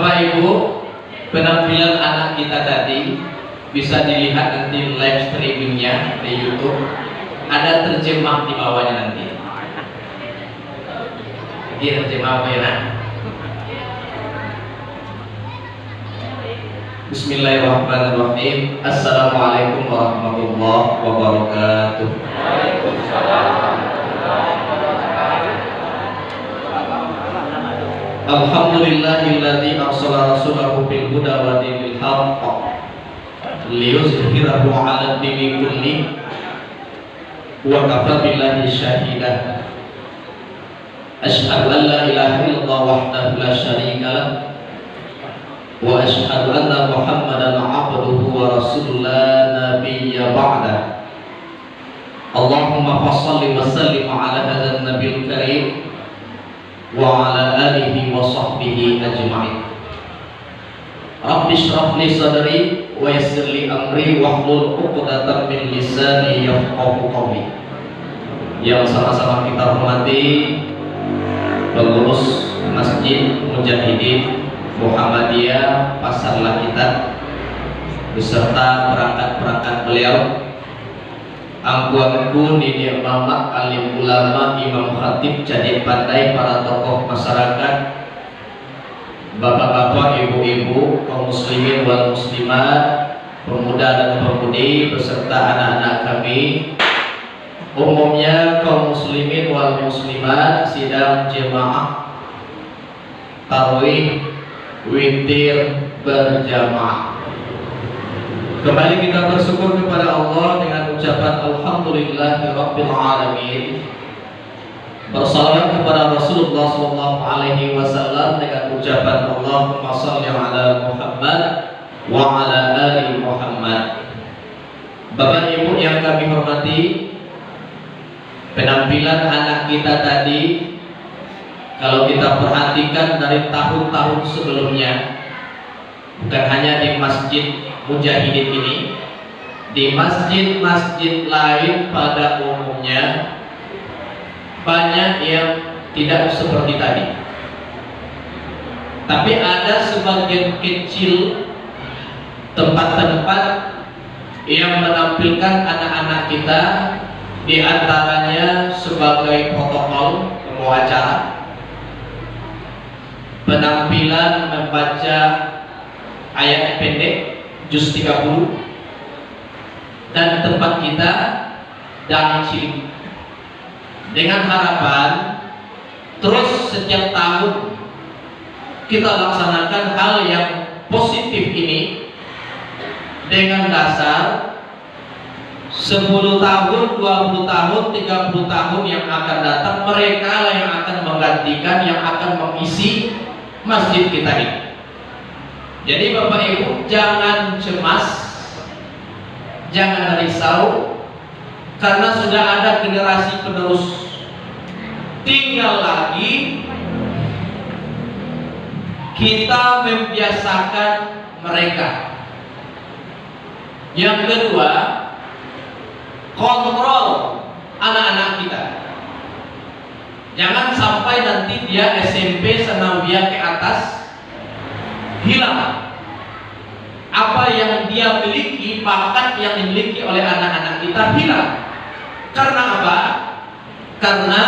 Bapak Ibu, penampilan anak kita tadi bisa dilihat nanti live streamingnya di YouTube. Ada terjemah di bawahnya nanti. Dia terjemah apa ya nak? Bismillahirrahmanirrahim. Assalamualaikum warahmatullahi wabarakatuh. Alhamdulillahilladzi arsala rasulahu bil huda wa dinil haqq liyuzhirahu 'ala ad-dini kulli wa kafa billahi shahida. Asyhadu an la ilaha illallah wahdahu la syarika lah wa asyhadu anna Muhammadan 'abduhu wa rasuluhu la nabiyya ba'da. Allahumma shalli wa sallim 'ala hadzal nabiyil karim wa ala alihi wa sahbihi ajma'in. Rabbi shrah li sadri wa yassir li amri wahlul 'uqdatam min lisani yafqahu qawli. Yang sama-sama kita hormati pengurus Masjid Mujahidin Muhammadiyah Pasar Lakitan beserta perangkat-perangkat beliau, angku-angku, nini mama, alim ulama, imam khatib, jadi pandai, para tokoh masyarakat, bapak-bapak, ibu-ibu, kaum muslimin wal muslimat, pemuda dan pemudi beserta anak-anak kami, umumnya kaum muslimin wal muslimat sidang jemaah tarawih witir berjamaah. Kembali kita bersyukur kepada Allah dengan ucapan Alhamdulillahirabbil alamin. Bersalawat kepada Rasulullah sallallahu alaihi wasallam dengan ucapan Allahumma shalli ala Muhammad wa ala ali Muhammad. Bapak Ibu yang kami hormati, penampilan anak kita tadi kalau kita perhatikan dari tahun-tahun sebelumnya, bukan hanya di Masjid Mujahidin ini, di masjid-masjid lain pada umumnya banyak yang tidak seperti tadi. Tapi ada sebagian kecil tempat-tempat yang menampilkan anak-anak kita, di antaranya sebagai protokol pembawa acara, penampilan membaca ayat pendek juz 30, dan tempat kita dan cilik, dengan harapan terus setiap tahun kita laksanakan hal yang positif ini dengan dasar 10 tahun, 20 tahun, 30 tahun yang akan datang mereka lah yang akan menggantikan, yang akan mengisi masjid kita ini. Jadi Bapak Ibu jangan cemas, jangan risau, karena sudah ada generasi penerus. Tinggal lagi kita membiasakan mereka. Yang kedua, kontrol anak-anak kita. Jangan sampai nanti dia SMP sanawiyah ke atas hilang apa yang dia miliki, bakat yang dimiliki oleh anak-anak kita hilang. Karena apa? Karena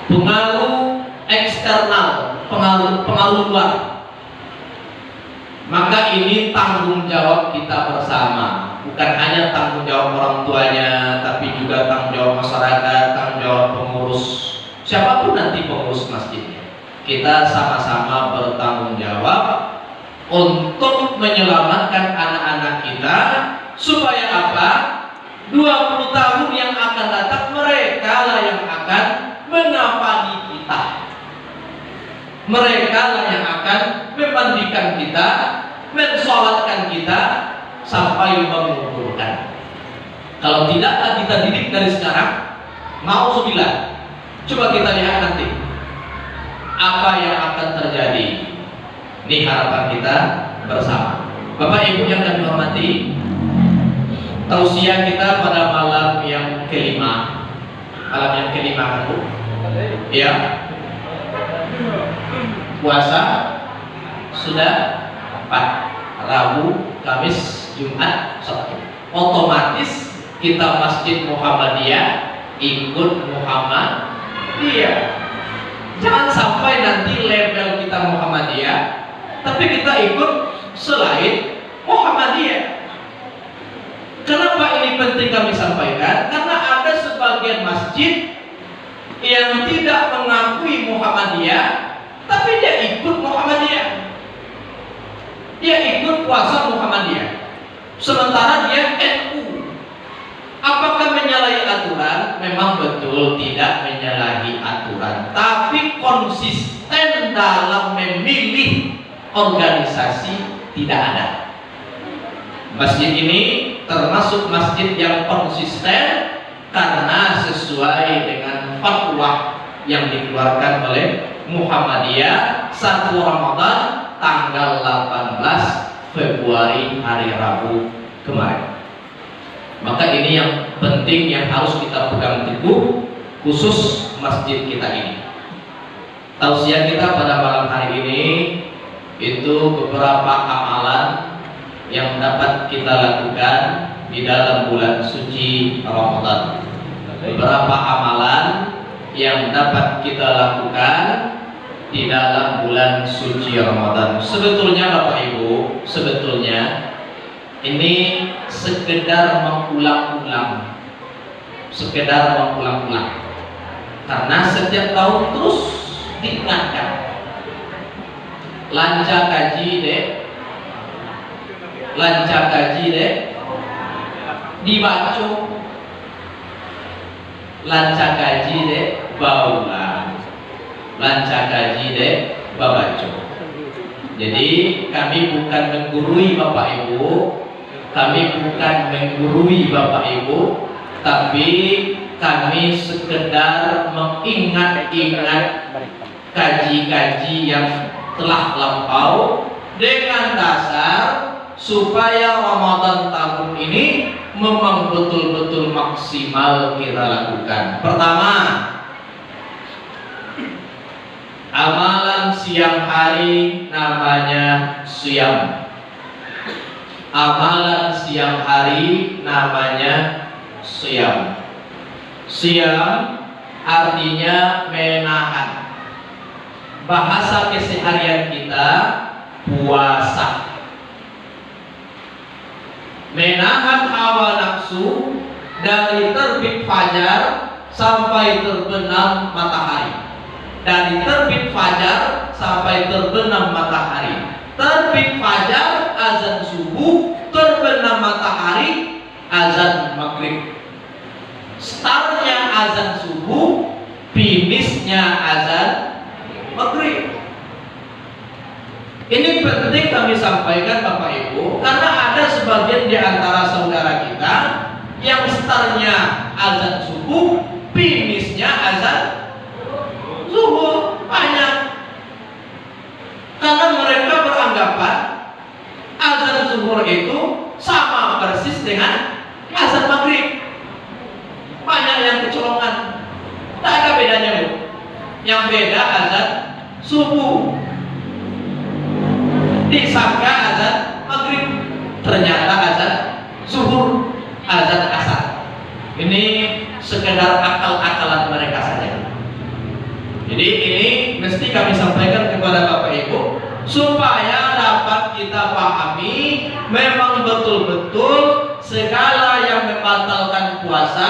pengaruh eksternal, pengaruh luar. Maka ini tanggung jawab kita bersama, bukan hanya tanggung jawab orang tuanya, tapi juga tanggung jawab masyarakat, tanggung jawab pengurus, siapapun nanti pengurus masjidnya. Kita sama-sama bertanggung jawab untuk menyelamatkan anak-anak kita, supaya apa? 20 tahun yang akan datang mereka lah yang akan mengapani kita, mereka lah yang akan memandikan kita, mensolatkan kita sampai menguburkan. Kalau tidak kita didik dari sekarang, mau sembilan, coba kita lihat nanti apa yang akan terjadi. Ini harapan kita bersama. Bapak Ibu yang kami hormati, tausiah kita pada malam yang kelima, kan Bu? Ya. puasa sudah 4, Rabu, Kamis, Jumat, Sabtu. Otomatis kita Masjid Muhammadiyah ikut Muhammadiyah. Jangan sampai nanti label kita Muhammadiyah, tapi kita ikut selain Muhammadiyah. Kenapa ini penting kami sampaikan? Karena ada sebagian masjid yang tidak mengakui Muhammadiyah, tapi dia ikut Muhammadiyah. Dia ikut puasa Muhammadiyah, sementara dia NU. Apakah menyalahi aturan? Memang betul tidak menyalahi aturan, tapi konsisten dalam memilih organisasi tidak ada. Masjid ini termasuk masjid yang konsisten karena sesuai dengan fatwa yang dikeluarkan oleh Muhammadiyah 1 Ramadan tanggal 18 Februari hari Rabu kemarin. Maka ini yang penting yang harus kita pegang teguh, khusus masjid kita ini. Tausiah kita pada malam hari ini itu beberapa amalan yang dapat kita lakukan di dalam bulan suci Ramadan. Beberapa amalan yang dapat kita lakukan di dalam bulan suci Ramadan. Sebetulnya Bapak Ibu, sebetulnya ini sekedar mengulang-ulang, karena setiap tahun terus diingatkan. Lancar kaji deh, dibaca. Lancar kaji deh, baulah. Lancar kaji deh, babaco. Jadi kami bukan menggurui Bapak Ibu, tapi kami sekedar mengingat-ingat kaji-kaji yang telah lampau dengan dasar supaya Ramadan tahun ini memang betul-betul maksimal kita lakukan. Pertama, amalan siang hari namanya siyam. Amalan siang hari namanya siyam. Siyam artinya menahan. Bahasa keseharian kita puasa. Menahan hawa nafsu dari terbit fajar sampai terbenam matahari. Dari terbit fajar sampai terbenam matahari. Terbit fajar azan subuh, terbenam matahari azan maghrib. Startnya azan subuh, finishnya azan maghrib. Ini penting kami sampaikan Bapak Ibu, karena ada sebagian di antara saudara kita yang startnya azan subuh, finishnya azan zuhur. Banyak. Karena mereka beranggapan azan zuhur itu sama persis dengan azan maghrib. Banyak yang kecolongan. Tak ada bedanya, Bu. Yang beda azan subuh, disangka azan maghrib, ternyata azan zuhur, azan asar. Ini sekedar akal-akalan mereka saja. Jadi ini mesti kami sampaikan kepada Bapak Ibu supaya dapat kita pahami memang betul-betul segala yang membatalkan puasa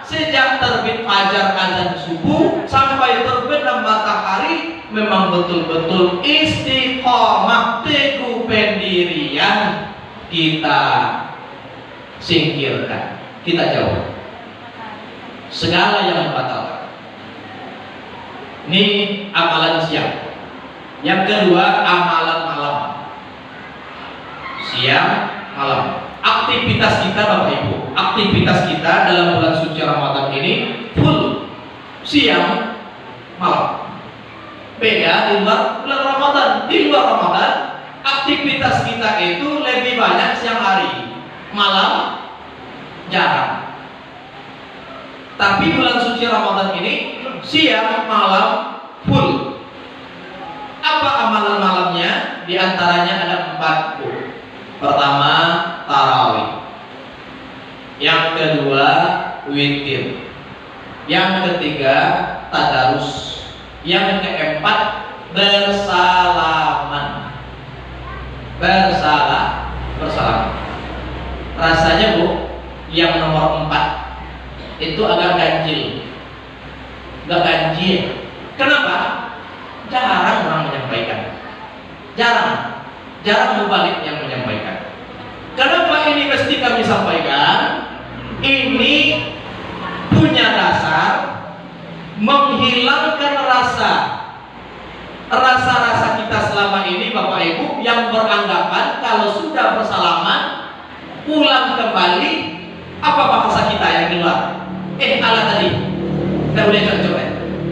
sejak terbit fajar azan subuh sampai terbenam matahari memang betul-betul istiqomah, teguh pendirian kita singkirkan, kita jauh segala yang membatalkan. Ini amalan siang. Yang kedua, amalan malam. Siang, malam. Aktivitas kita Bapak Ibu, aktivitas kita dalam bulan suci Ramadan ini full siang, malam. Beda di luar bulan Ramadan. Di luar Ramadan, aktivitas kita itu lebih banyak siang hari, malam jarang. Tapi bulan suci Ramadan ini siang malam full. Apa di antaranya ada 4 Bu. Pertama, tarawih. Yang kedua, witir. Yang ketiga, tadarus. Yang keempat, bersalaman. Bersalaman. Rasanya Bu, yang nomor 4 itu agak ganjil. Gak ganjil. Kenapa? Jarang orang menyampaikan. Jarang mubalik yang menyampaikan. Kenapa ini mesti kami sampaikan? Ini punya dasar menghilangkan rasa kita selama ini Bapak Ibu yang beranggapan kalau sudah bersalaman pulang kembali apa bahasa kita yang keluar? Alat tadi nggak boleh cocok ya?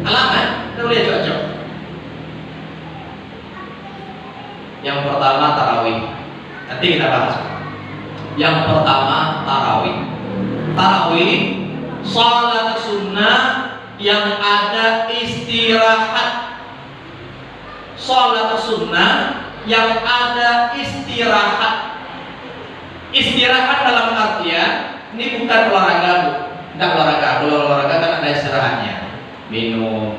Alat kan? Nggak boleh cocok. Yang pertama tarawih. Nanti kita bahas. Yang pertama tarawih. Tarawih salat sunnah yang ada istirahat. Salat sunnah yang ada istirahat. Istirahat dalam artian ini bukan olahraga Bu. Tidak olahraga. Kalau olahraga kan ada istirahatnya. Minum.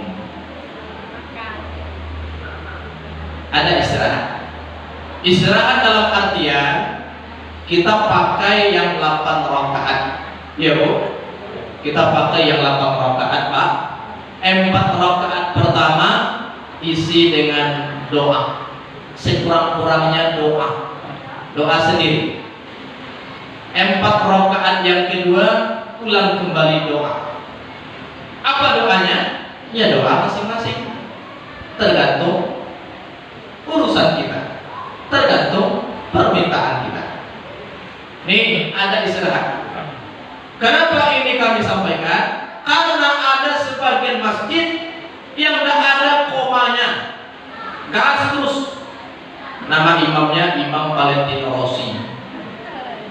Ada istirahat. Istirahat dalam artian kita pakai yang 8 rakaat. Ya Bu. Kita pakai yang 8 rakaat Pak. 4 rakaat pertama isi dengan doa. Sekurang-kurangnya doa. Doa sendiri. 4 rakaat yang kedua ulang kembali doa. Apa doanya? Ya doa masing-masing. Tergantung urusan kita. Tergantung permintaan kita. Nih ada istirahat. Kenapa ini kami sampaikan? Karena ada sebagian masjid yang tidak ada komanya, gas terus. Nama imamnya Imam Valentino Rossi.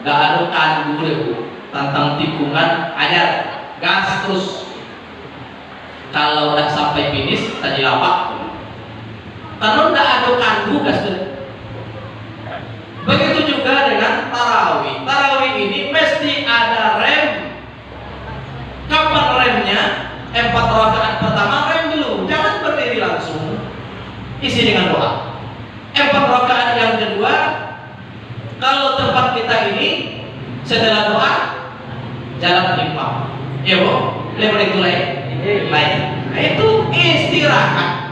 Gak ada kandu Bu. Tentang tikungan ajar gas terus. Kalau udah sampai finish tadi lapak. Karena udah ada kandu gas terus. Begitu juga dengan tarawih. Tarawih ini mesti ada rem. Kapan remnya? 4 rakaat pertama rem dulu. Jangan berdiri langsung. Isi dengan doa. 4 rakaat yang kedua, kalau tempat kita ini setelah doa jalan imam. Ya Bu, lebar itu lain. Nah, itu istirahat.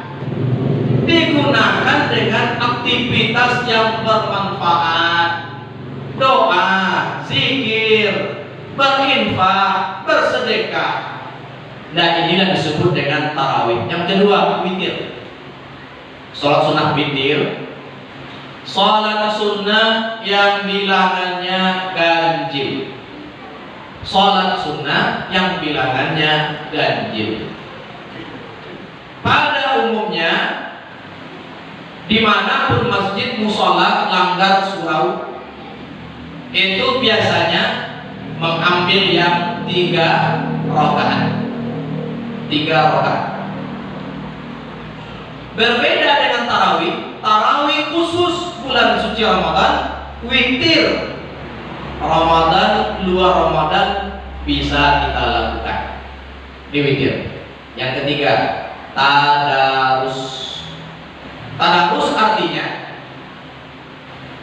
Digunakan dengan aktivitas yang bermanfaat. Doa, zikir, berinfak, bersedekah. Nah, inilah disebut dengan tarawih. Yang kedua, witir. Salat sunnah witir. Salat sunnah yang bilangannya ganjil. Salat sunnah yang bilangannya ganjil. Pada umumnya dimanapun masjid musola langgar surau itu biasanya mengambil yang 3 rakaat. 3 rakaat. Berbeda dengan tarawih. Tarawih khusus bulan suci Ramadan, witir Ramadan, luar Ramadan bisa kita lakukan di witir. Yang ketiga, tadarus. Tadarus artinya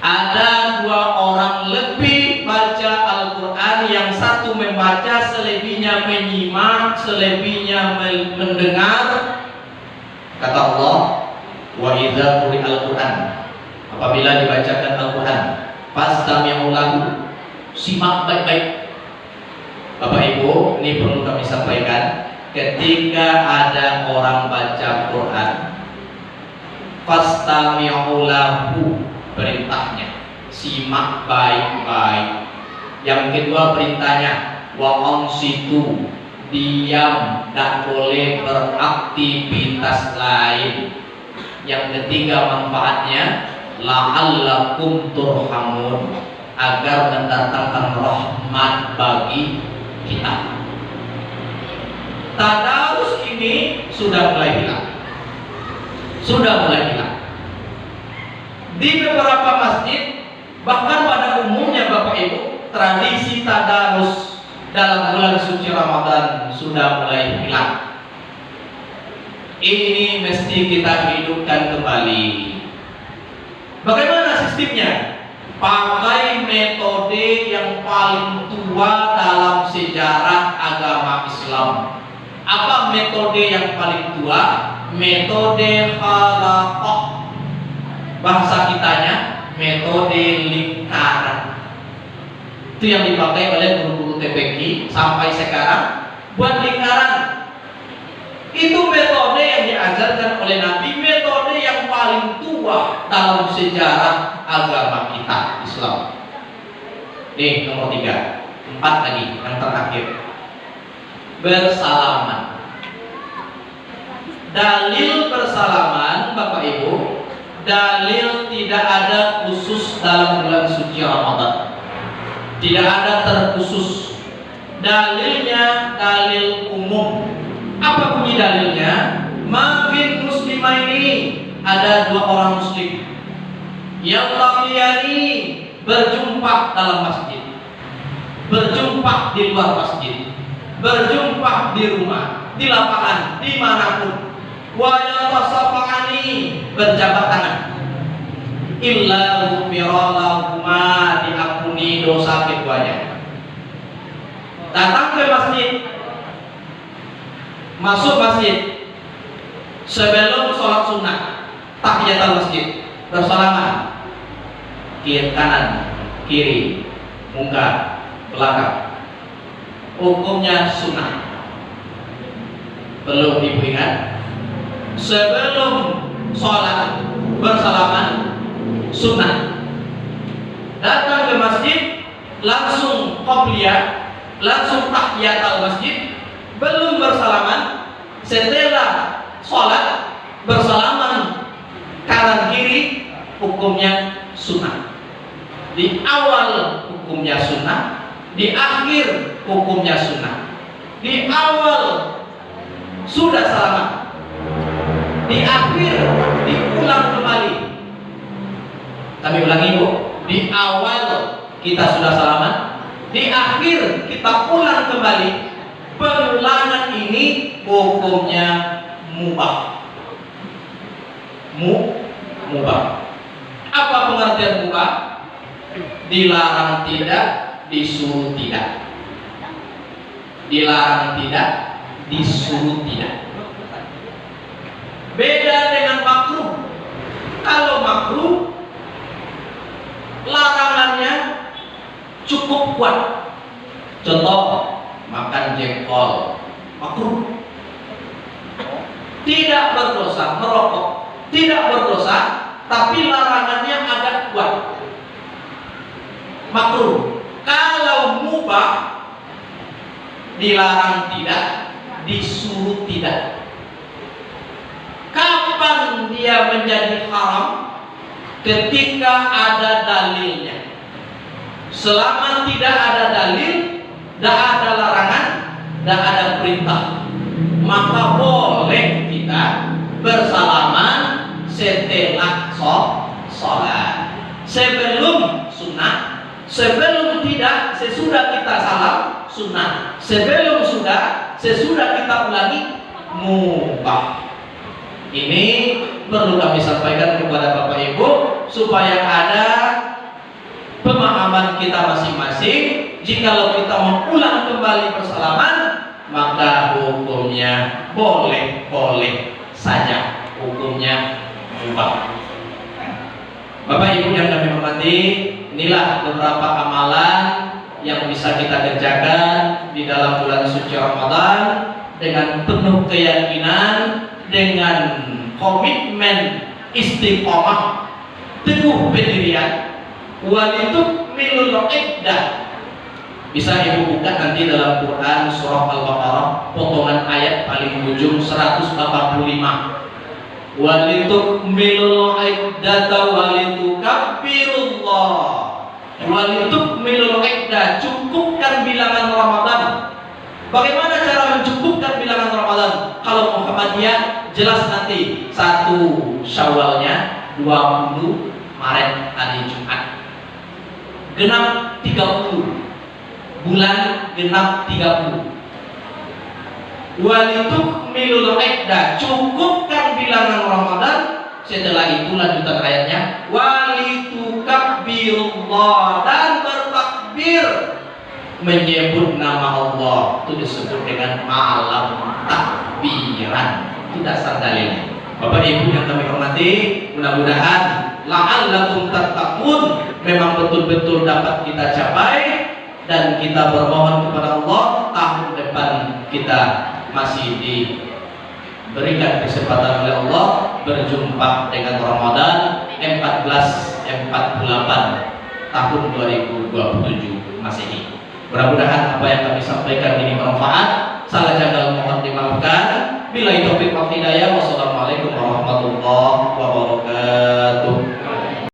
ada 2 orang lebih baca Al-Quran, yang satu membaca, selebihnya menyimak, selebihnya mendengar. Kata Allah, wa idza quri'al Quran, apabila dibacakan Al-Quran, fastami'u lahu, simak baik-baik. Bapak Ibu, ini perlu kami sampaikan. Ketika ada orang baca Quran, fastami'u lahu, perintahnya simak baik-baik. Yang kedua perintahnya wa ansitu, diam, tak boleh beraktivitas lain. Yang ketiga manfaatnya la'allakum turhamun, agar mendatangkan rahmat bagi kita. Tadarus ini sudah mulai hilang. Di beberapa masjid, bahkan pada umumnya Bapak Ibu, tradisi tadarus dalam bulan suci Ramadan sudah mulai hilang. Ini mesti kita hidupkan kembali. Bagaimana sistemnya? Pakai metode yang paling tua dalam sejarah agama Islam. Apa metode yang paling tua? Metode halaqah. Bahasa kitanya metode lingkaran. Itu yang dipakai oleh guru-guru TPQ sampai sekarang, buat lingkaran. Itu metode yang diajarkan oleh Nabi, metode yang paling tua dalam sejarah agama kita Islam. Nih nomor 3, 4 lagi yang terakhir. Bersalaman. Dalil bersalaman Bapak Ibu, dalil tidak ada khusus dalam bulan suci Ramadan. Tidak ada terkhusus. Dalilnya dalil umum. Apa bunyi dalilnya? Makin muslimah ini ada 2 orang muslim yang laqiyani, berjumpa dalam masjid, berjumpa di luar masjid, berjumpa di rumah, di lapangan, dimanapun. Wa yatasafahani, berjabat tangan. Illa ghufira lahuma, diampuni dosa keduanya. Datang ke masjid, masuk masjid, sebelum sholat sunnah, tahiyatul masjid, bersalaman, kiri kanan, kiri, muka, belakang. Hukumnya sunnah. Belum Ibu ingat? Sebelum sholat bersalaman sunnah. Datang ke masjid langsung qobliyah, langsung tahiyatul masjid, belum bersalaman. Setelah sholat bersalaman kanan kiri, hukumnya sunnah. Di awal hukumnya sunnah, di akhir hukumnya sunnah. Di awal sudah salaman, di akhir diulang kembali. Kami ulangi Bu, di awal kita sudah salaman, di akhir kita ulang kembali. Pengulangan ini hukumnya mubah. Mubah. Apa pengertian mubah? Dilarang tidak, disuruh tidak. Dilarang tidak, disuruh tidak. Beda dengan makruh. Kalau makruh, larangannya cukup kuat. Contoh, makan jengkol, makruh. Tidak berdosa, merokok tidak berdosa, tapi larangannya agak kuat, makruh. Kalau mubah, dilarang tidak, disuruh tidak. Kapan dia menjadi haram? Ketika ada dalilnya. Selama tidak ada dalil, tidak ada larangan, tidak ada perintah, maka boleh kita bersalaman setelah sholat. Sebelum sunnah, sebelum tidak, sesudah kita salam sunnah. Sebelum sudah, sesudah kita ulangi mubah. Ini perlu kami sampaikan kepada Bapak Ibu supaya ada pemahaman kita masing-masing. Jikalau kita mengulang kembali bersalaman, maka hukumnya boleh saja, hukumnya mubah. Bapak Ibu yang kami hormati, inilah beberapa amalan yang bisa kita kerjakan di dalam bulan suci Ramadan dengan penuh keyakinan, dengan komitmen istiqomah, teguh pendirian. Walitukmilul iddah. Bisa Ibu buka nanti dalam Quran surah Al-Baqarah potongan ayat paling ujung 185. Walitukmilul iddata walitukabbirullah. Walitukmilul iddah, cukupkan bilangan Ramadan. Bagaimana cara mencukupkan bilangan Ramadan? Kalau Muhammadiyah jelas nanti 1 Syawalnya 20 Maret hari Jumat. Genap 30. Bulan genap 30. Walitukmilul iddah, cukupkan bilangan Ramadan. Setelah itu lanjutan ayatnya, walitukabbirullaha, dan bertakbir menyebut nama Allah. Itu disebut dengan malam takbiran. Itu dasar dalilnya. Bapak Ibu yang kami hormati, mudah-mudahan la'allakum tattaqun memang betul-betul dapat kita capai, dan kita bermohon kepada Allah tahun depan kita masih diberikan kesempatan oleh Allah berjumpa dengan Ramadan 1448 tahun 2027 Masehi. Mudah-mudahan apa yang kami sampaikan ini bermanfaat. Salah jagal mohon dimaafkan. Billahi taufiq wal hidayah.